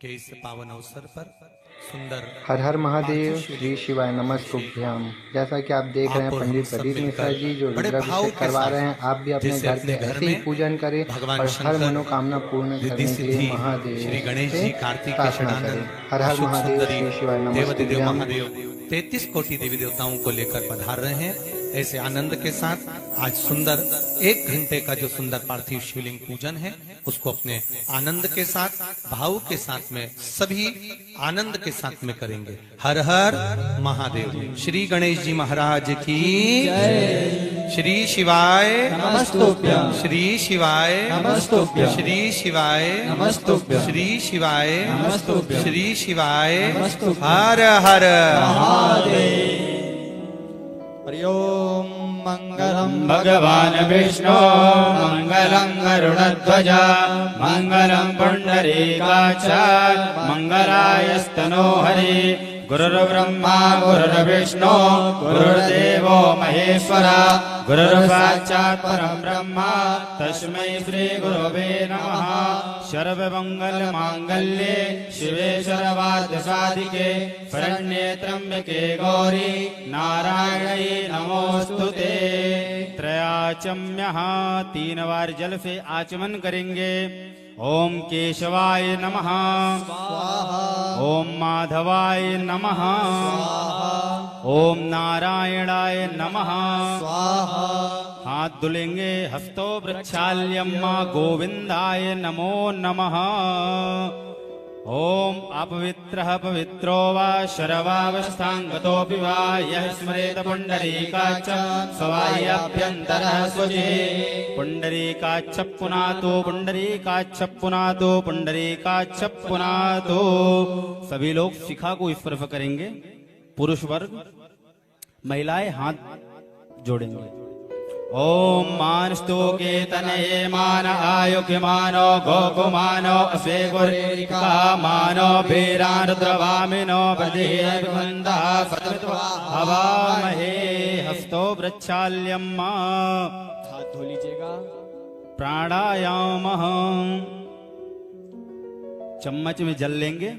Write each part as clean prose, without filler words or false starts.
के इस पावन अवसर पर सुंदर हर हर महादेव, श्री शिवाय नमस्तुभ्याम। जैसा कि आप देख रहे हैं पंडित प्रदीप मिश्रा जी जो रुद्राभिषेक करवा रहे हैं, आप भी अपने घर पे ऐसे ही पूजन करें और हर मनोकामना पूर्ण करने के लिए महादेव श्री गणेश जी कार्तिक प्रार्थना करें। हर हर महादेव, श्री शिवाय नमस्तुभ्याम। 33 कोटि देवी देवताओं को लेकर पधार रहे हैं। ऐसे आनंद के साथ आज सुंदर 1 घंटे का जो सुंदर पार्थिव शिवलिंग पूजन है उसको अपने आनंद के साथ, भाव के साथ में, सभी आनंद के साथ में करेंगे। हर हर महादेव। श्री गणेश जी महाराज की जय। श्री शिवाय नमस्तुभ्यं। श्री शिवाय नमस्तुभ्यं। श्री शिवाय नमस्तुभ्यं। श्री शिवाय नमस्तुभ्यं। श्री शिवाय नमस्तुभ्यं। हर हर महादेव। हरि ओम। मंगलम भगवान विष्णु मंगलम गरुड़ध्वज मंगलम पुंडरीकाक्ष मंगलायस्तनो हरि। गुरुर्ब्रह्मा गुरुर्विष्णु गुरुर्देवो महेश्वरा गुरुर्साक्षात् परं ब्रह्म तस्मै श्री गुरवे नमः। सर्वमंगल मांगल्ये शिवे सर्वार्थसाधिके शरण्ये त्र्यंबके गौरी नारायणी नमोस्तुते। त्रयाचम्यः 3 बार जल से आचमन करेंगे। ओम केशवाय नमः स्वाहा। ओम माधवाय नमः स्वाहा। ओम नारायणाय नमः स्वाहा। हाथ धुलेंगे। हस्तो वृक्षाल्यम्मा गोविंदाय नमो नमः। ओम अपवित्रः पवित्रो वा शरवावस्थांगतोऽपि वा यः स्मरेत पुंडरीकाक्ष सवाह्याभ्यन्तरः शुचिः। पुंडरीकाक्ष पुनातो पुंडरीकाक्ष पुनातो पुंडरीकाक्ष पुनातो। सभी लोग शिखा को स्पर्श करेंगे। पुरुष वर्ग, महिलाएं हाथ जोड़ेंगे। ओम मानस्तु केतनये मान आयुक्यमानो गोकुमानो असेगुरिका मानो वीरान रुद्रवामिनो बधिर्वन्दः सतत्वा हवामहे। हस्तो वृक्षाल्यम्मा। हाथ धो लीजिएगा। प्राणायामः। चम्मच में जल लेंगे।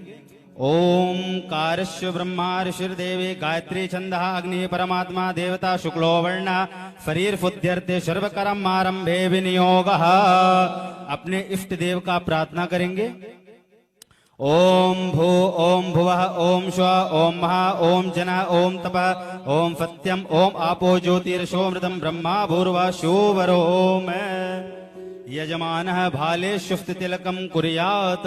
ओम कारश्य ब्रह्मा ऋषिर्देवी गायत्री छंदः अग्नि परमात्मा देवता शुक्लो वर्ण शरीर फुद्ध्यर्थे सर्वकर्म आरंभे विनियोगः। अपने इष्ट देव का प्रार्थना करेंगे। ओम भू ओम भुवः ओम श्व ओम महा ओम जन ओम तप ओम सत्यम ओम आपो ज्योतिर्षोमृतम ब्रह्मा भूर्वा शोवरो में। यजमानः भाले शुष्ट तिलकम कुर्यात्।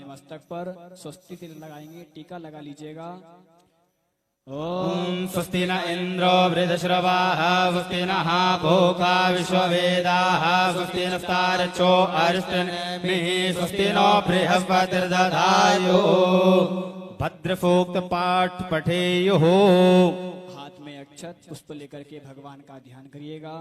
मस्तक पर स्वस्ति तिलक लगाएंगे। टीका लगा लीजिएगा। ओम स्वस्ति न इंद्रो वृद्धश्रवाः स्वस्ति नः पूषा विश्ववेदाः स्वस्ति नस्तारचो अरिष्टनेमिः स्वस्ति नो बृहस्पतिर्दधातु। भद्रसूक्त पाठ पठेयुः। हाथ में अक्षत पुष्प लेकर के भगवान का ध्यान करिएगा।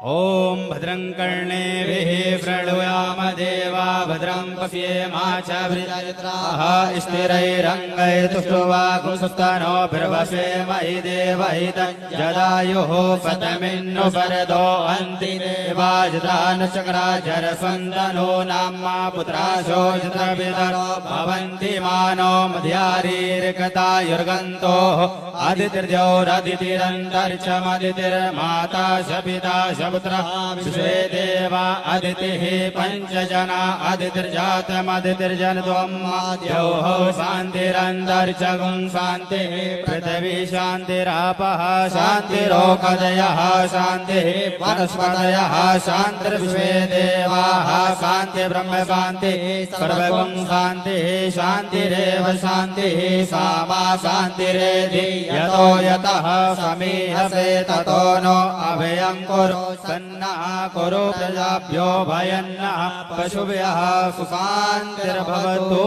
ओम भद्रं कर्णेभिः शृणुयाम देवा भद्रं पश्येमाक्षभिर्यजत्राः स्थिरैरङ्गैस्तुष्टुवागुंसुस्तनोभिर्वसेमहि देवहितं जदायुः शतमिन्नु परदो अन्ति देवाजतानुचक्राजरसन्दनो नाम्मा पुत्राशो जत्रविदरो भवन्ति मानो मध्यारीर्गतायुर्गन्तोः अदितिर्जौरदितिरन्तरिक्षमदितिर्माता च पिता च पुत्रः विश्वे देवा अदितिः पंचजना अदितिर्जातमदितिर्जनत्वमाद्योः शान्तिरन्तरिक्षगुं शान्तिः पृथिवी शान्तिरापः शान्तिरोकदयः शान्तिः वनस्पतयः शान्तिर्विश्वे देवाः शान्ति ब्रह्म शान्तिः सर्वगुं शान्तिः शान्तिरेव शान्तिः सामा शान्तिरेधि यतो यतः समीहसे ततो नो अभयं कुरु सन्नः कुरु प्रजाभ्यो भयन्नः पशुभ्यः सुशान्तिर्भवतु।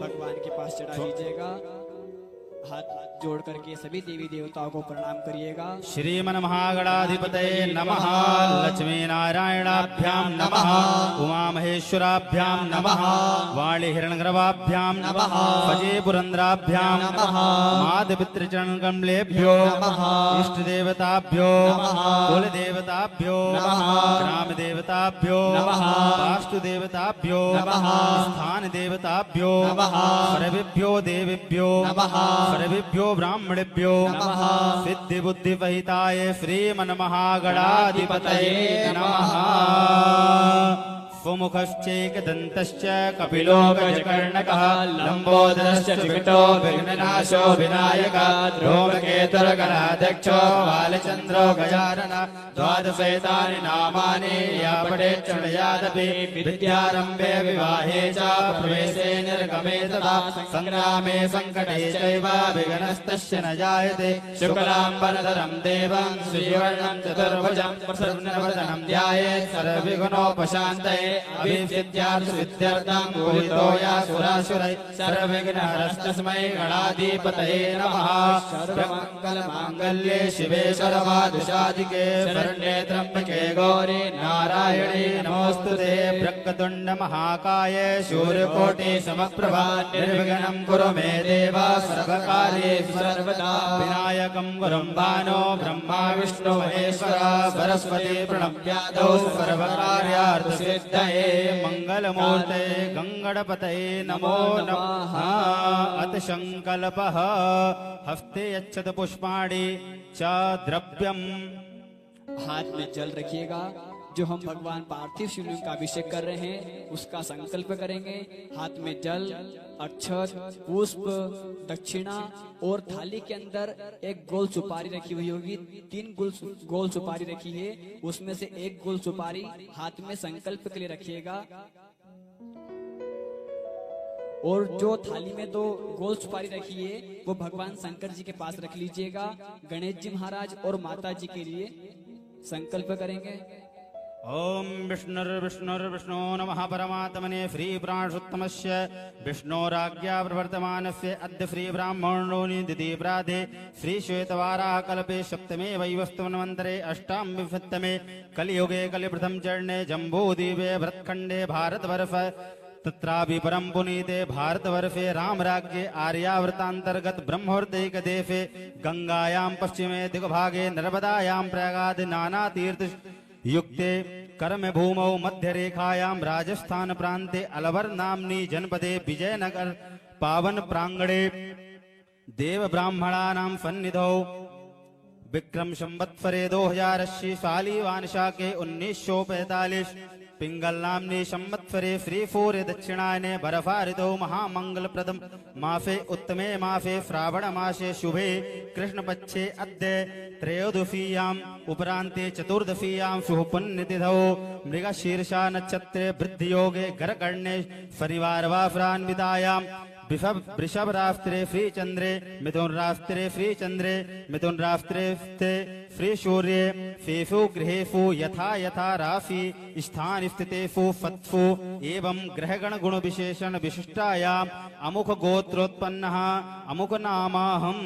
भगवान के पास चढ़ा लीजिएगा। हाथ जोड़ करके सभी देवी देवताओं को प्रणाम करिएगा। श्रीमन महागणाधिपतये नमः। लक्ष्मी नारायणाभ्याम नमः। उमा महेश्वराभ्याम नमः। वाणी हिरण्यगर्भाभ्याम नमः। भजे पुरंद्राभ्याम नमः। माधपितृचरण कमलेभ्यो नमः। इष्ट देवताभ्यो नमः। कुल देवताभ्यो नमः। देवताभ्यो नमः। वास्तु देवताभ्यो नमः। स्थान देवताभ्यो नमः। सर्वेभ्यो देवेभ्यो नमः। सर्वेभ्यो ब्राह्मणेभ्यो नमः। सिद्धि बुद्धि वहिताय श्रीमन्महागणाधिपतये नमः। स्वमुखश्चैकदन्तश्च कपिलो गजकर्णकः लम्बोदरश्च त्रिकटो विघ्ननाशो विनायकः धूमकेतुर्गणाध्यक्षो बालचन्द्रो गजानन द्वादशैतानि नामानि या पठेत् शृणुयादपि विद्यारम्भे विवाहे च प्रवेशे निर्गमे तथा सङ्ग्रामे सङ्कटे चैव विघ्नस्तस्य न जायते शुक्लाम्बरधरं देवं श्रीवर्णं चतुर्भुजं प्रसन्नवदनं ध्यायेत् सर्वविघ्नोपशान्तये अभिसिद्ध्यार्थसिद्ध्यर्थं पूजितो यासुरासुरैः सर्वविघ्नहरस्तस्मै गणाधिपतये नमः। सर्वमङ्गलमाङ्गल्ये शिवे सर्वादुषाधिके शरण्ये त्र्यम्बके गौरी नारायणे नमोऽस्तुते। वक्रतुण्ड महाकाय सूर्यकोटि समप्रभा निर्विघ्नं कुरु मे देव सर्वकार्येषु सर्वदा। विनायकं वरं भानो ब्रह्मा विष्णु महेश्वर सरस्वती प्रणम्यादौ सर्वकार्यार्थसिद्धये मंगलमूर्ते गंगणपतये नमो नमः। अथ संकल्पः हस्ते यच्छत पुष्पाणि च द्रव्यम्। हाथ में जल रखिएगा। जो हम भगवान पार्थिव शिवलिंग का अभिषेक कर रहे हैं उसका संकल्प करेंगे। हाथ में जल, अक्षत, पुष्प, दक्षिणा और थाली के अंदर एक गोल सुपारी रखी हुई होगी। 3 गोल सुपारी रखी है, उसमें से एक गोल सुपारी हाथ में संकल्प के लिए रखिएगा। और जो थाली में 2 गोल सुपारी रखी है वो भगवान शंकर जी के पास रख लीजिएगा। गणेश जी महाराज और माता जी के लिए संकल्प करेंगे। ओम विष्णुर्विष्णुर्विष्णो नमः परमात्मने श्री प्राणोत्तमस्य विष्णोराज्ञा प्रवर्तमानस्य अद्य श्री ब्राह्मणोनि द्वितीय प्राधे श्री श्वेतवाराह कल्पे सप्तमे वैवस्वन्वन्तरे अष्टाविंशत्तमे कलियुगे कलिप्रथम चरणे जम्बूद्वीपे भरतखण्डे भारतवर्ष तत्रापि परम पुनीते भारतवर्षे रामराज्ये आर्यावर्तान्तर्गत ब्रह्मोर्दैक देशे गंगायां पश्चिमे दिग्भागे नर्मदायां प्रयागादि नानातीर्थ युक्ते कर्म भूमौ मध्यरेखायां राजस्थान प्रान्ते अलवर नाम्नी जनपदे विजयनगर पावन प्रांगणे देव ब्राह्मणानां सन्निधौ विक्रम संवत्सरे 2080 साली वानशा के 1945 पिंगल नामनी संवत्सरे श्री सूर्य दक्षिणायने बर्फाऋतौ महामंगलप्रदम मासे उत्तमे मासे श्रावण मासे शुभे कृष्णपक्षे अद्य त्रयोदशीयाम् उपरान्ते चतुर्दशीयां शुभपुण्यतिथौ मृगशीर्षा नक्षत्रे वृद्धियोगे गरकर्णे परिवारवासरान्वितायां वृषभ रास्त्रे श्री चंद्रे मिथुन रास्त्रे श्री चंद्रे मिथुन रास्त्रे श्री सूर्ये शेषु गृहेषु यथा यथा राशि स्थान स्थितेषु सत्सु एवं ग्रहगण गुण विशेषण विशिष्टायाम अमुख गोत्रोत्पन्नः अमुक नामाहम।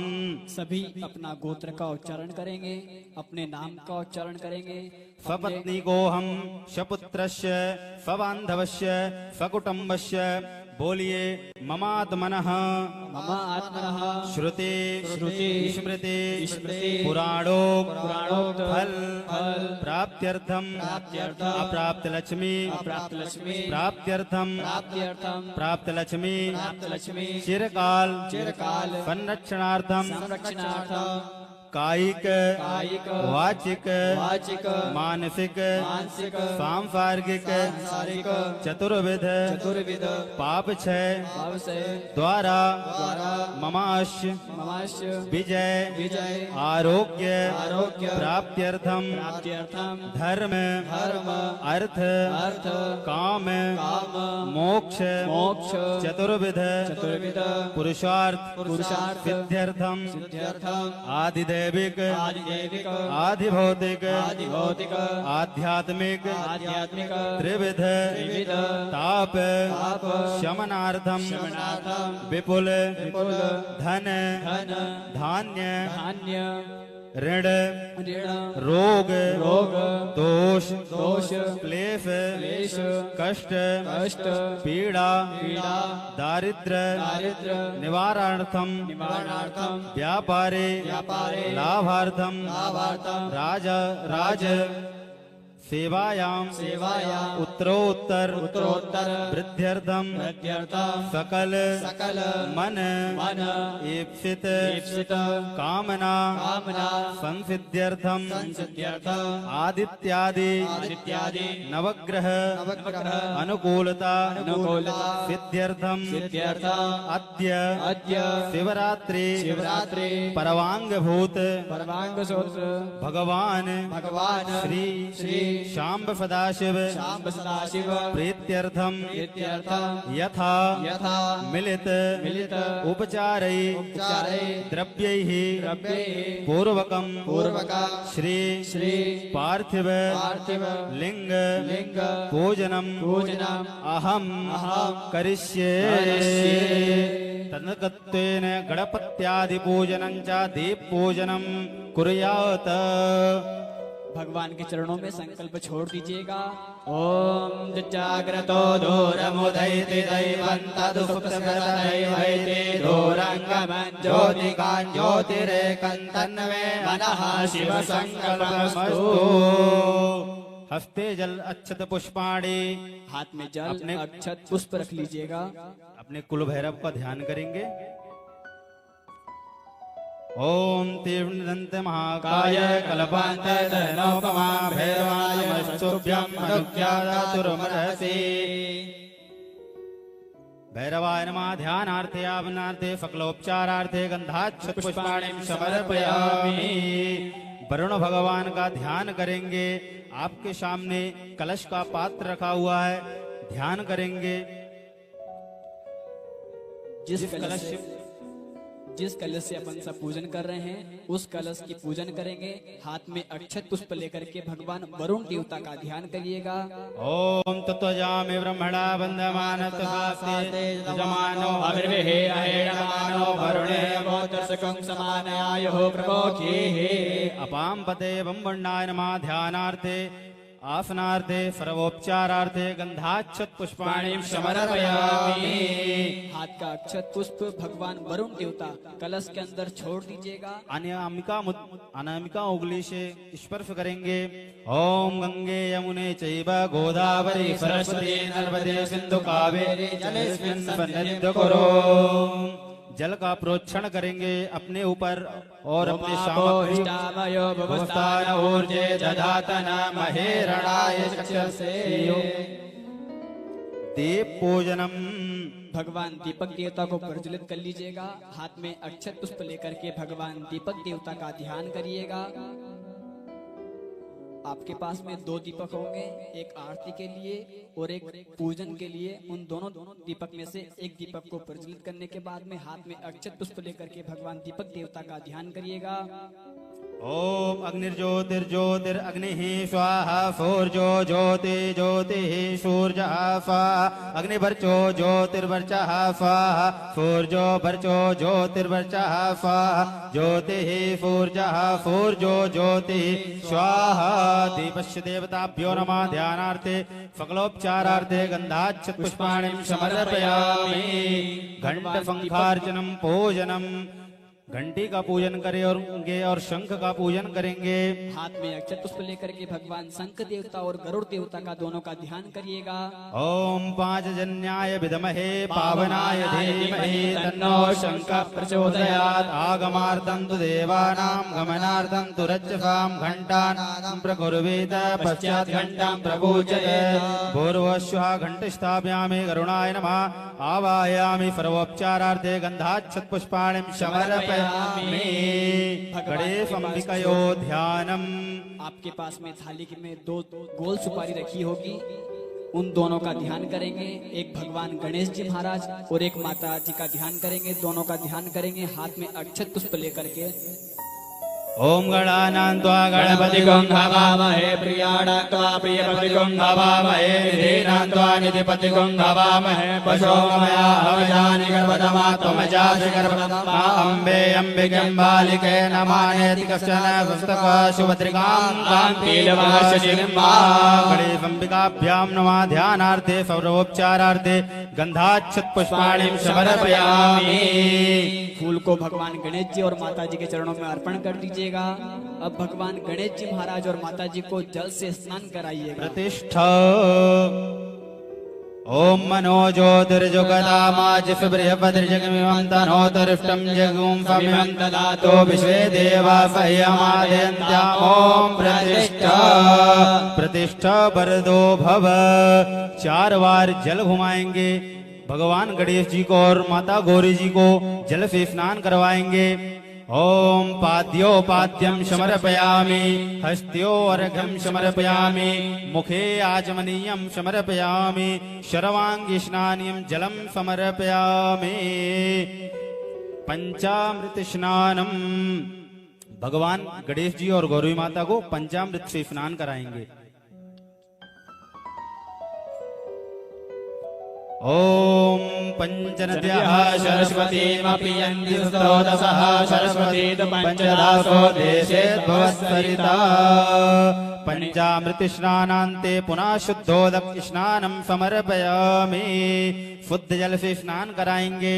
सभी अपना गोत्र का उच्चारण करेंगे, अपने नाम का उच्चारण करेंगे। स्वपत्नी को हम स्वपुत्रस्य स्वबान्धवस्य स्वकुटुम्बस्य बोलिए ममात्मनः मम आत्मनः श्रुति श्रुति स्मृति स्मृति पुराणोक्त फल प्राप्त्यर्थम अप्राप्त लक्ष्मी प्राप्त्यर्थम प्राप्त लक्ष्मी चिरकाल संरक्षणार्थम कायिक वाचिक मानसिक सांसारिक चतुर्विध पाप क्षय द्वारा ममाश्य विजय आरोग्य प्राप्त्यर्थम धर्म अर्थ काम मोक्ष चतुर्विध पुरुषार्थ सिद्ध्यर्थम आदिदैविक आधिभौतिक आध्यात्मिक त्रिविध ताप शमनार्थम विपुल धन धान्य ऋण रोग दोष क्लेश कष्ट पीड़ा दारिद्र निवारणार्थम व्यापारे लाभार्थम राज सेवायाम उत्तरोत्तर वृद्ध्यर्थम सकल मन ईप्सित कामना संसिद्ध्यर्थम आदित्यादि नवग्रह अनुकूलता सिद्ध्यर्थम अद्य शिवरात्रि परवांग भूत भगवान श्री शाम्ब सदाशिव प्रीत्यर्थम यथा मिलित उपचारै द्रव्यैः पूर्वकं श्री पार्थिव लिंग पूजनम अहम करिष्ये तन्नकत्वेन गणपत्यादि पूजनं च दीप पूजनं कुर्यात्। भगवान के चरणों में संकल्प छोड़ दीजिएगा। ओम जाग्रतो दूरमुदयति दैवं तदुसुप्तप्रदैवैते दूरंगमं ज्योतिकां ज्योतिरेकं तन्मे मनः शिव संकल्पमस्तु। हस्ते जल अक्षत पुष्पाणि, हाथ में जल अक्षत पुष्प रख लीजिएगा। अपने कुल भैरव का ध्यान करेंगे। ओम तीव्रदंत महाकाय कल्पांतरनोपमा भैरवाय नमस्तुभ्यं अनुज्ञातुर्मर्हसि। भैरवाय नमः। ध्यानार्थे आवनार्थे सकलोपचारार्थे गंधाक्षत पुष्पाणिं समर्पयामि। वरुण भगवान का ध्यान करेंगे। आपके सामने कलश का पात्र रखा हुआ है, ध्यान करेंगे। जिस कलश से अपन सब पूजन कर रहे हैं उस कलश की पूजन करेंगे। हाथ में अक्षत पुष्प लेकर के भगवान वरुण देवता का ध्यान करिएगा। ओम तत्वजामि ब्रह्मणा वंदमान तथास्ते यजमानो अभिर्विहे अहेणमानो वरुणे गोत्रसकं समानायुः प्रमोक्षेः। अपां पते ब्रह्मण्णाय नमः। ध्यानार्थे आसनार्थे सर्वोपचारार्थे गंधाक्षत पुष्पाणिं समर्पयामि। हाथ का अक्षत पुष्प भगवान वरुण देवता कलश के अंदर छोड़ दीजिएगा। अनामिका उंगली से स्पर्श करेंगे। ओम गंगे यमुने चैव गोदावरी सरस्वती नर्मदे सिंधु कावेरी जलेस्मिन् सन्निधिं कुरु। जल का प्रोक्षण करेंगे अपने ऊपर और अपने सामग्री ऊर्जे दधातन महेरणाय चक्षसे। दीप पूजनम। भगवान दीपक देवता को प्रज्वलित कर लीजिएगा। हाथ में अक्षत पुष्प लेकर के भगवान दीपक देवता का ध्यान करिएगा। आपके पास में 2 दीपक होंगे, एक आरती के लिए और एक पूजन के लिए। उन दोनों दीपक में से एक दीपक को प्रज्वलित करने के बाद में हाथ में अक्षत पुष्प लेकर के भगवान दीपक देवता का ध्यान करिएगा। ओम अग्निर्ज्योतिर्ज्योतिरग्निः स्वाहा। सूर्यो ज्योति ज्योतिः सूर्यः स्वाहा। अग्निवर्चो ज्योतिर्वर्चः स्वाहा। सूर्यो वर्चो ज्योतिर्वर्चः स्वाहा। ज्योतिः सूर्यः सूर्यो ज्योतिः स्वाहा। दीपस्य देवताभ्यो नमः। ध्यानार्थे सकलोपचारार्थे गंधाक्षत पुष्पाणिं समर्पयामि। घंट शंखार्चनम पूजनम। घंटी का पूजन करें और शंख का पूजन करेंगे। हाथ में अक्षत पुष्प लेकर के भगवान शंख देवता और गरुड़ देवता का दोनों का ध्यान करिएगा। ओम पांचजन्याय विद्महे पावनाय धीमहि तन्नो शंखः प्रचोदयात्। आगमार्थं तु देवानां गमनार्थं तु रज्जसां घंटानादं प्रकुर्वीत पश्चात् घंटां प्रपूजयेत्। पूर्वश्वः घंट स्थापयामि। करुणाय नमः। आवाहयामि सर्वोपचारार्थे गंधाक्षत पुष्पाणिं समर्पयामि। गणेश अंबिकयो ध्यानम। आपके पास में थाली में 2 गोल सुपारी रखी होगी, उन दोनों का ध्यान करेंगे। एक भगवान गणेश जी महाराज और एक माता जी का ध्यान करेंगे। दोनों का ध्यान करेंगे हाथ में अक्षत पुष्प लेकर के। ओम गणानां त्वा गणपतिगं हवामहे। प्रियाणां त्वा प्रियपतिगं हवामहे। निधीनां त्वा निधिपतिगं हवामहे। पशोमया हवजानि गर्भतमा त्वमजासि गर्भतमा। अम्बे अम्बिके बालिके नमानेति कश्चन पुस्तक सुभद्रिकां कान्तिलवासशिलिं मा। गणेश अंबिकाभ्याम नमः ध्यानार्थे सर्वोपचारार्थे गंधाक्षत पुष्पाणिं समर्पयामि। फूल को भगवान गणेश जी और माता जी के चरणों में अर्पण कर दीजिएगा। अब भगवान गणेश जी महाराज और माता जी को जल से स्नान कराइएगा। प्रतिष्ठा ओम मनोज्योतिर्जुगतामाजिष बृहस्पतिर्जगमिमं तनोतरिष्टं जगुं फमिमं ददातो विश्वे देवा सह्यमादयन्त्याम्। ओम प्रतिष्ठा प्रतिष्ठा वरदो भव। 4 बार जल घुमाएंगे। भगवान गणेश जी को और माता गौरी जी को जल से स्नान करवाएंगे। ओम पाद्योपाद्यं समर्पयामि, हस्त्यो अर्घ्यं समर्पयामि, मुखे आचमनीयं समर्पयामि, शर्वांगी स्नानीयं जलं समर्पयामि। पंचामृत स्नानम भगवान गणेश जी और गौरी माता को पंचामृत से स्नान कराएंगे। ओम पंचनद्यः सरस्वतीमपि यन्ति स्तोतसः सरस्वतीत पंचदासो देशे भवत्सरिता। पंचामृत स्नानान्ते पुनः शुद्धोदक स्नानं समर्पयामि। शुद्ध जल से स्नान कराएंगे।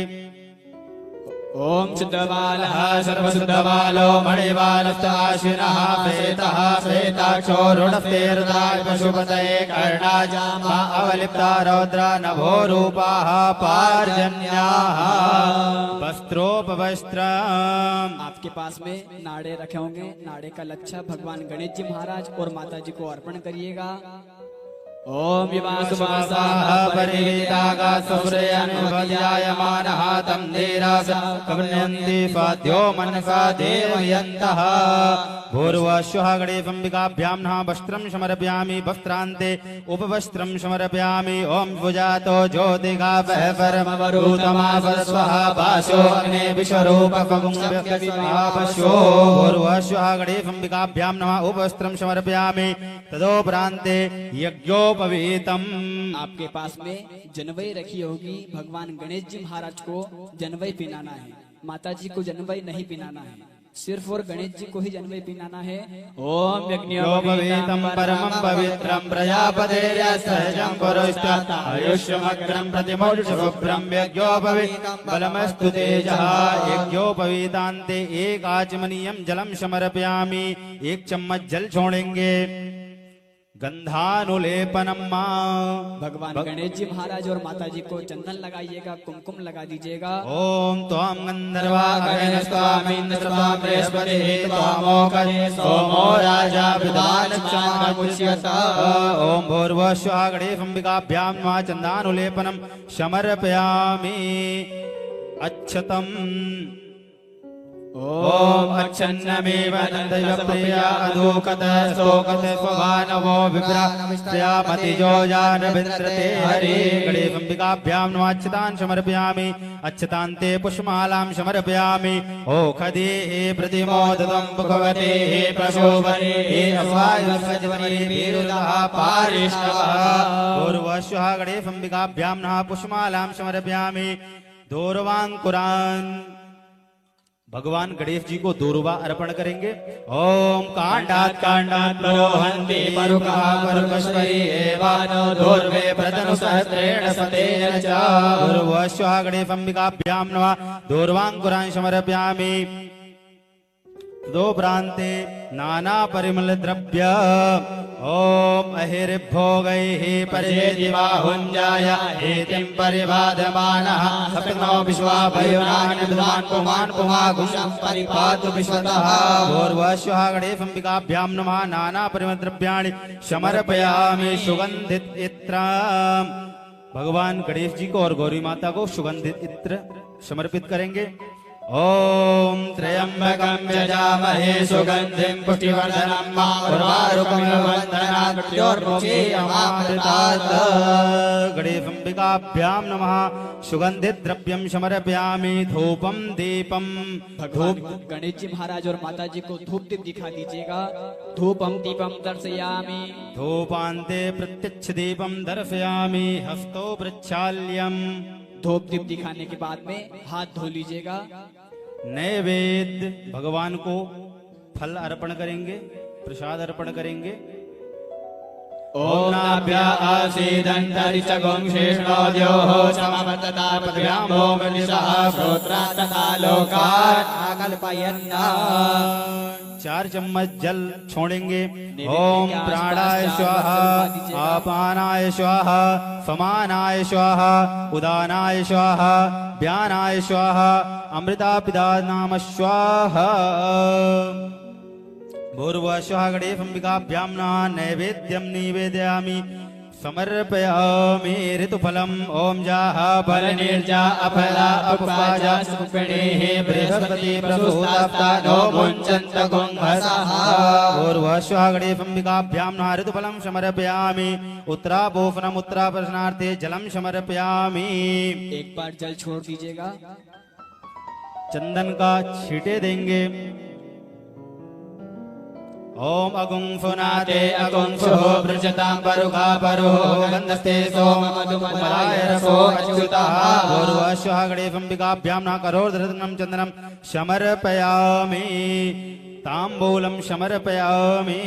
ओम शुद्धबालः सर्वशुद्धबालो मणिबालस्ताशिनः श्वेतः श्वेताक्षो रुणस्तेर्दाय पशुपतये कर्णाजामा अवलिप्ता रौद्रा नभो रूपाः पार्जन्याः वस्त्रोपवस्त्रम्। आपके पास में नाड़े रखे होंगे। नाड़े का लच्छा भगवान गणेश जी महाराज और माता जी को अर्पण करिएगा। ओम विवासुवासाः परिवेदागा सूर्यानुभजायमानः तं धीरास कवनन्ति स्वाद्यो मनसा देवयन्तः। भूर्वश्वः गणेशाम्बिकाभ्यां नमः वस्त्रं समर्पयामि, वस्त्रान्ते उपवस्त्रं समर्पयामि। ओम भुजातो ज्योतिगावः परमवरुतमा स्वः पाशो अग्ने विश्वरूपफगुंव्यपश्यो। भूर्वश्वः गणेशाम्बिकाभ्यां नमः उपवस्त्रं समर्पयामि। तदोपरान्ते यज्ञोपवीतम्। आपके पास में जनवई रखी होगी। भगवान गणेश जी महाराज को जनवई पिनाना है, माता जी को जनवई नहीं पिनाना है। सिर्फ और गणेश जी को ही जनवई पिनाना है। ओम यज्ञोपवीतम् परमं पवित्रं प्रजापतेर्यसहजं पुरुष्टात् आयुष्यमग्रं प्रतिमोक्षशुभ्रं यज्ञोपवीतं बलमस्तु तेजः। यज्ञोपवीतान्ते एक आचमनीयं जलं समर्पयामि। 1 चम्मच जल छोड़ेंगे। गंधानुलेपनम भगवान गणेश जी महाराज और माता जी को चंदन लगाइएगा, कुमकुम लगा दीजिएगा। ओम त्वां गंधर्वा गगनस्वामीन्द्रस्वां बृहस्पतिः त्वामोकरे सोमो राजा विधानक्षामुच्यते। ओम भूर्भुवस्सुः गणेशाम्बिकाभ्यां नमः चंदानुलेपनम समर्पयामि। अच्छतम् ओम अच्छन्नमेव नन्दयप्रिया अधोकत शोकत स्वभानवो विप्रामतिजो जानविन्द्रते हरे। गणेशाम्बिकाभ्यां नमः अच्छतान् समर्पयामि। अच्छतान्ते पुष्पमालां समर्पयामि। ओखदेः प्रतिमोदतं भगवतेः प्रशोभनेः अस्वायुष्वज्वरे वीरुदः पारिष्णवः। पूर्वश्वः गणेशाम्बिकाभ्यां नमः पुष्पमालां समर्पयामि। दूर्वाङ्कुरान् भगवान गणेश जी को दूर्वा अर्पण करेंगे। ओम कांडात् परोहन्ति परुकः परुकश्वरी एवानो दूर्वे प्रतनु सहस्रेण सतेन च। दूर्वश्वः गणेशाम्बिकाभ्यां नमः दूर्वाङ्कुरान् समर्पयामि। दो प्रान्ते नाना परिमल द्रव्य। ओम अहिर्भोगैः परिजेति बाहुञ्जाय एतिं परिबाधमानः सप्तमो विश्वा भयोनानि विद्वान् पुमान् पुमागुशं परिपातु विश्वतः। पूर्वश्वः गणेशाम्बिकाभ्यां नमः नाना परिमल द्रव्याणि समर्पयामि। सुगन्धित इत्र भगवान गणेश जी को और गौरी माता को सुगंधित इत्र समर्पित करेंगे। ओम त्र्यंबकं यजामहे सुगंधिं पुष्टिवर्धनम् उर्वारुकमिव बन्धनात् मृत्योर्मुक्षीयमामृतात्। गणेशाम्बिकाभ्यां नमः सुगंधित द्रव्यं समर्पयामि। धूपं दीपं भगवान गणेश जी महाराज और माता जी को धूप दीप दिखा दीजिएगा। धूपम दीपम दर्शयामि। धूपान्ते प्रत्यक्ष दीपं दर्शयामि। हस्तो प्रक्षाल्यम् धूप दीप दिखाने के बाद में हाथ धो लीजिएगा। नैवेद्य भगवान को फल अर्पण करेंगे, प्रसाद अर्पण करेंगे। ओम नाभ्या आसीदन्तरि च गुंशेषणोद्योः समवर्तता पृथिव्यामो विदिशः श्रोत्रा तथा लोकान् आकल्पयन्ना। 4 चम्मच जल छोड़ेंगे। ओम प्राणाय स्वाहा, आपानाय स्वाहा, समानाय स्वाहा, उदानाय स्वाहा, व्यानाय स्वाहा, अमृतापिदानाम स्वाहा। भूर्भुवः गणेशम्बिकाभ्यां नमः। नैवेद्यं निवेदयामि समर्पयामि ऋतुफलम्। ओम जाः फलनिर्जा अफला अपवाजा सुपिणीः बृहस्पति प्रसूताप्ता नो मुञ्चन्त गुंहसः। भूर्भुवः गणेशम्बिकाभ्यां नमः। ऋतुफलं समर्पयामि। उत्तरापोषणम् उत्तरापोषणार्थे जलं समर्पयामि। एक बार जल छोड़ दीजिएगा। चंदन का छींटे देंगे। ओम अगुंफुनाते अगुंफुः पृच्छतां परुखा परुः गन्धस्ते सोम मधुमलाय रसो अच्युतः। भूर्भुवः गणेशम्बिकाभ्यां नमः। करोर्धृतं चन्दनं समर्पयामि। ताम्बूलं समर्पयामि।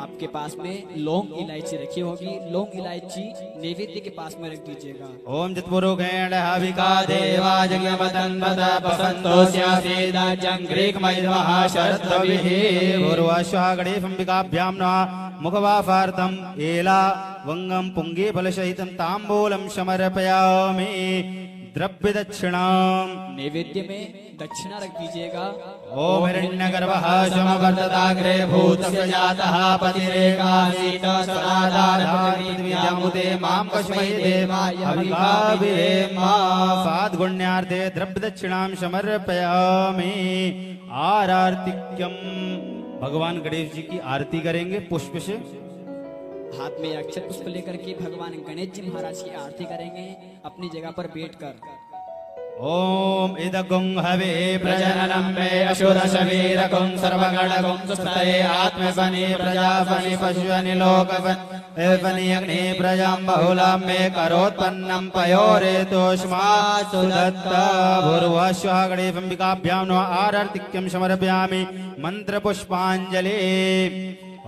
आपके पास में लौंग इलायची रखी होगी, लौंग इलायची नैवेद्य के पास में रख दीजिएगा। ओम जत्पुरुषेण हविका देवा जज्ञमतन्वत बसन्तोऽस्यासीदाजं ग्रीकमयिनमः शरद्भविः। भूर्भुवः गणेशम्बिकाभ्यां नमः। मुखवाफार्थम् एला वंगं पुंगे फलसहितं ताम्बूलं समर्पयामि। द्रव्य दक्षिणाम्। नैवेद्य में दक्षिणा रख दीजिएगा। ओम हिरण्यगर्भः समवर्तताग्रे भूतस्य जातः पतिरेकासीत सदाधारापृथिव्यामुदे मां कस्मै देवाय अभिगाभिरेम। 7 गुण्यार्थे द्रव्य दक्षिणां समर्पयामि। आरार्तिक्यम। भगवान गणेश जी की आरती करेंगे पुष्प से। हाथ में अक्षत पुष्प लेकर के भगवान गणेश जी महाराज की आरती करेंगे अपनी जगह पर बैठकर। ओम इदगुं हवे प्रजननं मे असुर शरीरगुं सर्वगणगुं सुस्तये आत्मवनि प्रजावनि पशुवनि लोकवनि अग्नि प्रजां बहुलां मे करोत्पन्नं पयोरेतोष्मा सुदत्त। भूर्भुवः गणेशम्बिकाभ्यां नमः। आरार्तिक्यं समर्पयामि। मन्त्रपुष्पाञ्जलि।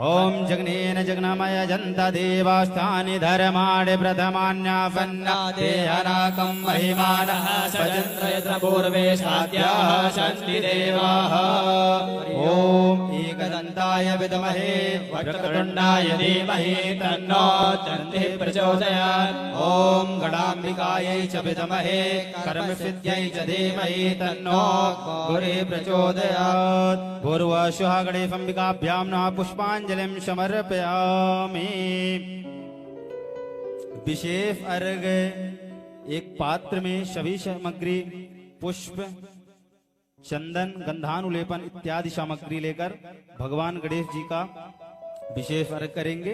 ओम जग्नेन जग्नमय जन्ता देवास्थानि धर्माणि प्रथमान्यापन्ना देहनाकं महिमानः सचन्द्र यत्र पूर्वे साध्याः सन्ति देवाः। ओम एकदन्ताय विद्महे वक्रतुण्डाय धीमहि तन्नो दन्तिः प्रचोदयात्। ओम गणाम्बिकायै च विद्महे कर्मसिद्ध्यै च धीमहि तन्नो गौरी प्रचोदयात्। भूर्भुवः गणेशम्बिकाभ्यां नमः। पुष्पाञ्जलिं समर्पयामि। विशेष अर्घ। एक पात्र में सभी सामग्री पुष्प चंदन गंधानुलेपन इत्यादि सामग्री लेकर भगवान गणेश जी का विशेष अर्घ करेंगे।